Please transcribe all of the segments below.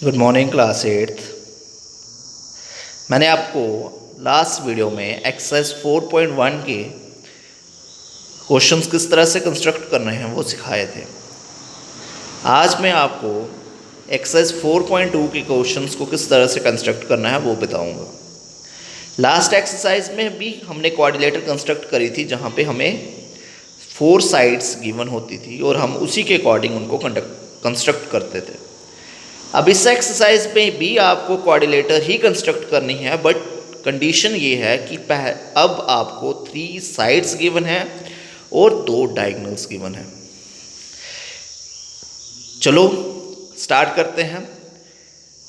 Good morning class eighth. मैंने आपको last video में एक्सरसाइज 4.1 के क्वेश्चंस किस तरह से कंस्ट्रक्ट करने हैं वो सिखाए थे। आज मैं आपको एक्सरसाइज 4.2 के क्वेश्चंस को किस तरह से कंस्ट्रक्ट करना है वो बताऊंगा। लास्ट एक्सरसाइज में भी हमने कोऑर्डिनेटर कंस्ट्रक्ट करी थी, जहाँ पे हमें 4 साइड्स गिवन होती थी और हम उसी के अकॉर्डिंग उनको कंस्ट्रक्ट करते थे। अब इस एक्सरसाइज में भी आपको कोऑर्डिनेटर ही कंस्ट्रक्ट करनी है, बट कंडीशन ये है कि अब आपको 3 साइड्स गिवन है और 2 डायगोनल्स गिवन है। चलो स्टार्ट करते हैं।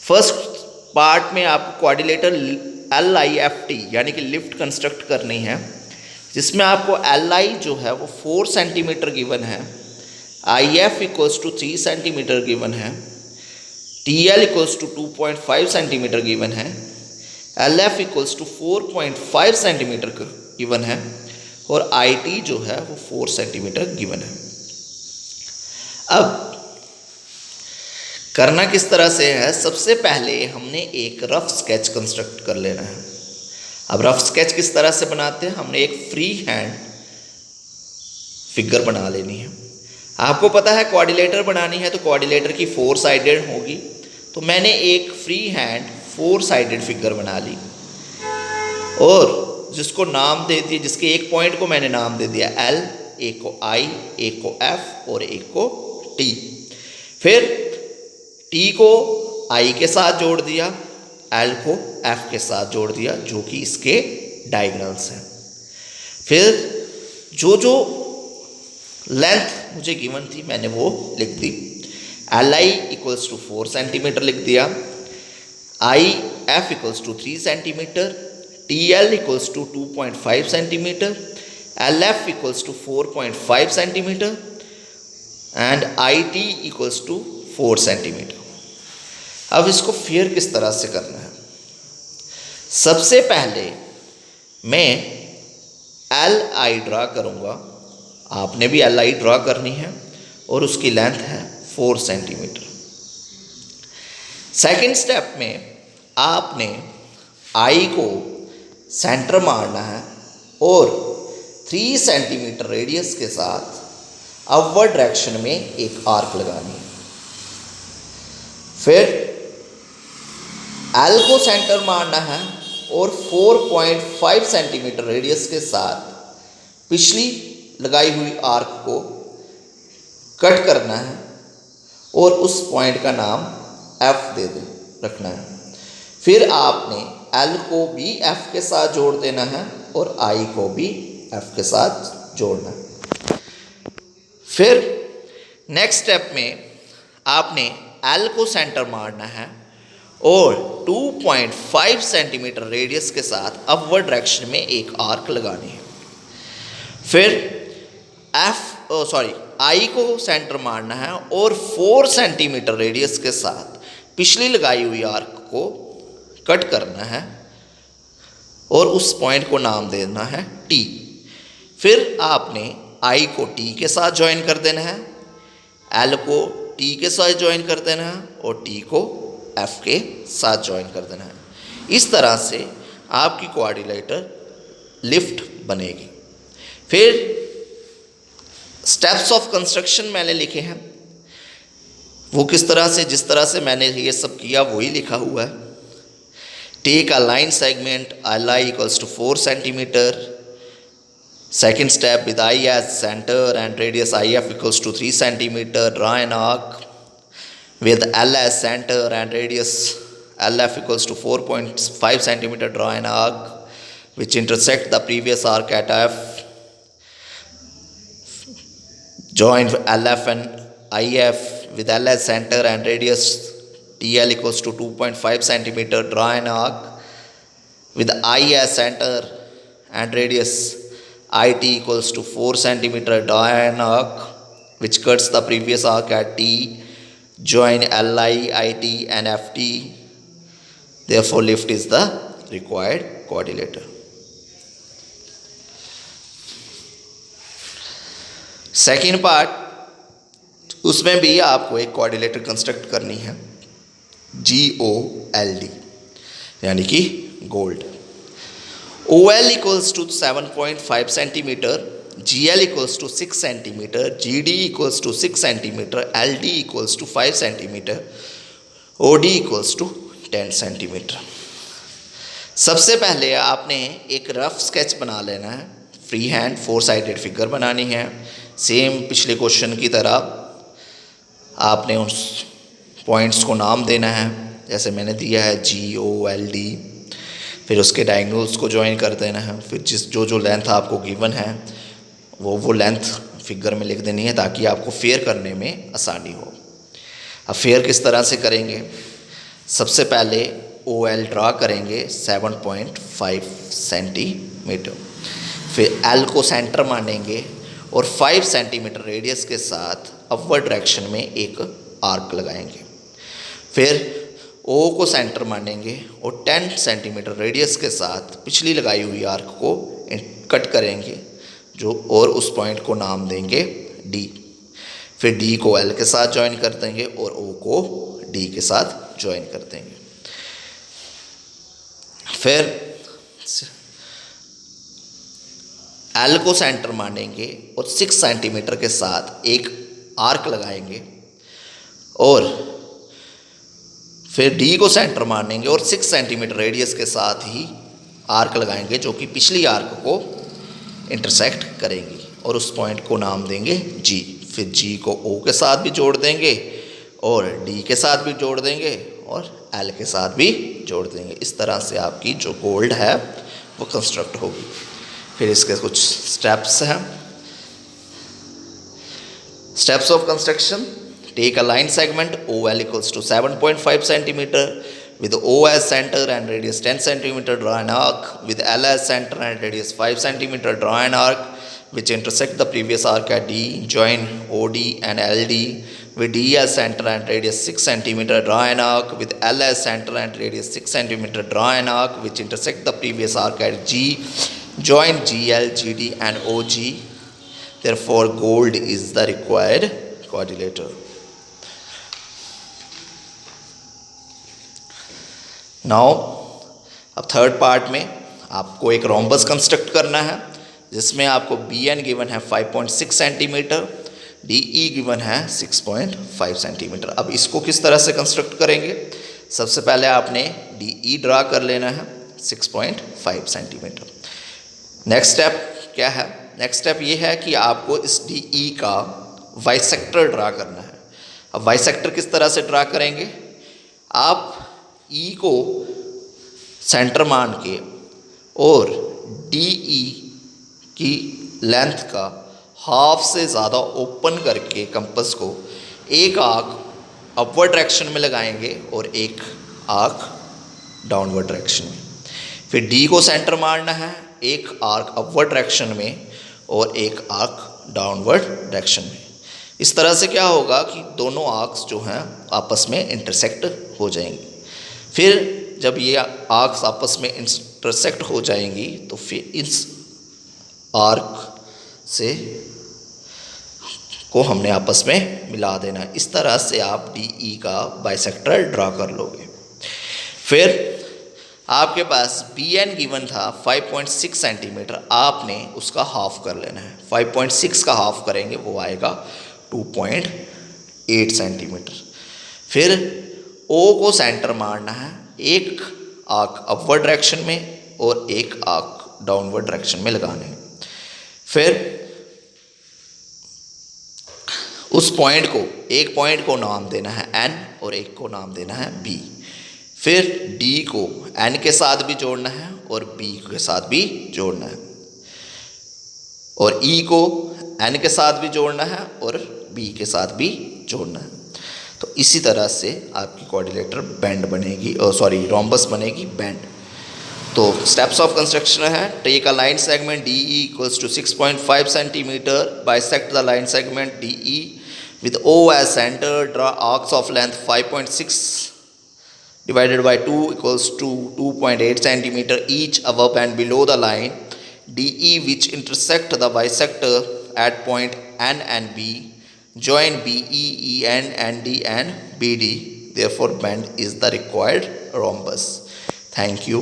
फर्स्ट पार्ट में आपको कोऑर्डिनेटर LIFT यानी कि लिफ्ट कंस्ट्रक्ट करनी है, जिसमें आपको LI जो है वो 4 सेंटीमीटर गिवन है, IF equals to 3 centimetre given है, TL equals to 2.5 centimetre given है, LF equals to 4.5 centimetre given है और IT जो है वो 4 सेंटीमीटर गिवन है। अब करना किस तरह से है, सबसे पहले हमने एक रफ स्केच कंस्ट्रक्ट कर लेना है। अब रफ स्केच किस तरह से बनाते हैं, हमने एक फ्री हैंड फिगर बना लेनी है। आपको पता है कोऑर्डिनेटर बनानी है तो कोऑर्डिनेटर की 4 साइडेड होगी, तो मैंने एक फ्री हैंड 4 साइडेड फिगर बना ली और जिसको नाम दे दिया, जिसके एक पॉइंट को मैंने नाम दे दिया L, एक को I, एक को F और एक को T। फिर T को I के साथ जोड़ दिया, L को F के साथ जोड़ दिया, जो कि इसके डायगोनल्स हैं। फिर जो लेंथ मुझे गिवन थी मैंने वो लिख दी। LI इक्वल्स टू 4 सेंटीमीटर लिख दिया, IF equals to 3 centimetre, TL equals to 2.5 centimetre, LF equals to 4.5 centimetre and IT equals to 4 centimetre. अब इसको फिर किस तरह से करना है, सबसे पहले मैं LI ड्रा करूँगा, आपने भी LI ड्रा करनी है और उसकी लेंथ है 4 सेंटीमीटर। सेकेंड स्टेप में आपने I को सेंटर मारना है और 3 सेंटीमीटर रेडियस के साथ अपवर्ड डायरेक्शन में एक आर्क लगानी है। फिर L को सेंटर मारना है और 4.5 सेंटीमीटर रेडियस के साथ पिछली लगाई हुई आर्क को कट करना है और उस पॉइंट का नाम F दे रखना है। फिर आपने L को भी F के साथ जोड़ देना है और I को भी F के साथ जोड़ना है। फिर नेक्स्ट स्टेप में आपने L को सेंटर मारना है और 2.5 सेंटीमीटर रेडियस के साथ अपवर्ड डायरेक्शन में एक आर्क लगानी है। फिर I को सेंटर मारना है और 4 सेंटीमीटर रेडियस के साथ पिछली लगाई हुई आर्क को कट करना है और उस पॉइंट को नाम देना है T। फिर आपने I को T के साथ ज्वाइन कर देना है, L को T के साथ ज्वाइन कर देना है और T को F के साथ ज्वाइन कर देना है। इस तरह से आपकी कोऑर्डिनेटर लिफ्ट बनेगी। फिर स्टेप्स ऑफ कंस्ट्रक्शन मैंने लिखे हैं, वो किस तरह से, जिस तरह से मैंने ये सब किया वही लिखा हुआ है। Take a line segment LI equals to 4 centimetre. Second step with I as centre and radius IF equals to 3 centimetre. Draw an arc with L as center and radius LF equals to 4.5 centimeter. Draw an arc which intersect the previous arc at F. Join LF and IF with L as center and radius TL equals to 2.5 centimeter. Draw an arc with I as center and radius IT equals to 4 centimeter. Draw an arc which cuts the previous arc at T. Join LI, IT and FT. Therefore lift is the required coordinator. Second part, उसमें भी आपको एक coordinator construct करनी है। GOLD, यानी कि gold. OL equals to 7.5 centimetre, GL equals to 6 centimetre, GD equals to 6 centimetre, LD equals to 5 centimetre, OD equals to 10 centimetre. सबसे पहले आपने एक रफ स्केच बना लेना है, फ्री हैंड 4 साइडेड फिगर बनानी है। सेम पिछले क्वेश्चन की तरह आपने उस पॉइंट्स को नाम देना है, जैसे मैंने दिया है GOLD। फिर उसके डायगोनल्स को ज्वाइन कर देना है। फिर जो लेंथ आपको गिवन है वो लेंथ फिगर में लिख देनी है, ताकि आपको फेयर करने में आसानी हो। अब फेयर किस तरह से करेंगे? सबसे पहले OL ड्रा करेंगे 7.5 सेंटीमीटर। फिर L को सेंटर मानेंगे और 5 सेंटीमीटर रेडियस के साथ अपवर्ड डायरेक्शन में एक आर्क लगाएंगे। फिर O को सेंटर मानेंगे और 10 सेंटीमीटर रेडियस के साथ पिछली लगाई हुई आर्क को कट करेंगे, और उस पॉइंट को नाम देंगे D। फिर D को L के साथ ज्वाइन कर देंगे और O को D के साथ ज्वाइन कर देंगे। फिर L को सेंटर मानेंगे और 6 सेंटीमीटर के साथ एक आर्क लगाएंगे, और फिर D को सेंटर मानेंगे और 6 सेंटीमीटर रेडियस के साथ ही आर्क लगाएंगे, जो कि पिछली आर्क को इंटरसेक्ट करेंगी, और उस पॉइंट को नाम देंगे G। फिर G को O के साथ भी जोड़ देंगे और D के साथ भी जोड़ देंगे और L के साथ भी जोड़ देंगे। इस तरह से आपकी जो गोल्ड है वो कंस्ट्रक्ट होगी। फिर इसके कुछ स्टेप्स हैं। Steps of construction: take a line segment OL equals to 7.5 centimetre with O as center and radius 10 centimeter, draw an arc with L as center and radius 5 centimeter, draw an arc which intersect the previous arc at D, join OD and LD with D as center and radius 6 centimeter, draw an arc with L as center and radius 6 centimeter, draw an arc which intersect the previous arc at G, join GL, GD and OG. Therefore, gold is the required quadrilateral. Now अब third part में आपको एक rhombus construct करना है, जिसमें आपको BN given है 5.6 centimetre, DE given है 6.5 सेंटीमीटर। अब इसको किस तरह से कंस्ट्रक्ट करेंगे? सबसे पहले आपने DE ड्रा कर लेना है 6.5 सेंटीमीटर। नेक्स्ट स्टेप क्या है? नेक्स्ट स्टेप ये है कि आपको इस DE का बाइसेक्टर ड्रा करना है। अब बाइसेक्टर किस तरह से ड्रा करेंगे? आप E को सेंटर मान के और DE की लेंथ का हाफ से ज़्यादा ओपन करके कंपास को एक आर्क अपवर्ड डायरेक्शन में लगाएंगे और एक आर्क डाउनवर्ड डायरेक्शन में। फिर D को सेंटर मारना है, एक आर्क अपवर्ड डायरेक्शन में और एक आर्क डाउनवर्ड डायरेक्शन में। इस तरह से क्या होगा कि दोनों आर्क्स जो हैं आपस में इंटरसेक्ट हो जाएंगी। फिर जब ये आर्क्स आपस में इंटरसेक्ट हो जाएंगी तो फिर इस आर्क से को हमने आपस में मिला देना। इस तरह से आप DE का बाइसेक्टर ड्रा कर लोगे। फिर आपके पास BN गिवन था 5.6 सेंटीमीटर, आपने उसका हाफ कर लेना है। 5.6 का हाफ करेंगे वो आएगा 2.8 सेंटीमीटर। फिर O को सेंटर मारना है, एक आर्क अपवर्ड डायरेक्शन में और एक आर्क डाउनवर्ड डायरेक्शन में लगाने हैं। फिर उस पॉइंट को, एक पॉइंट को नाम देना है N और एक को नाम देना है B। फिर D को N के साथ भी जोड़ना है और B के साथ भी जोड़ना है, और E को N के साथ भी जोड़ना है और B के साथ भी जोड़ना है। तो इसी तरह से आपकी क्वाड्रिलेटर बैंड बनेगी, रोम्बस बनेगी बैंड। तो स्टेप्स ऑफ कंस्ट्रक्शन है: take a line segment DE equals to 6.5 centimetre, bisect the line segment DE with O as center, draw arcs of length 5.6 divided by 2 equals to 2.8 centimeter each above and below the line DE which intersect the bisector at point N and B. Join BE, EN and D and BD therefore bend is the required rhombus. Thank you.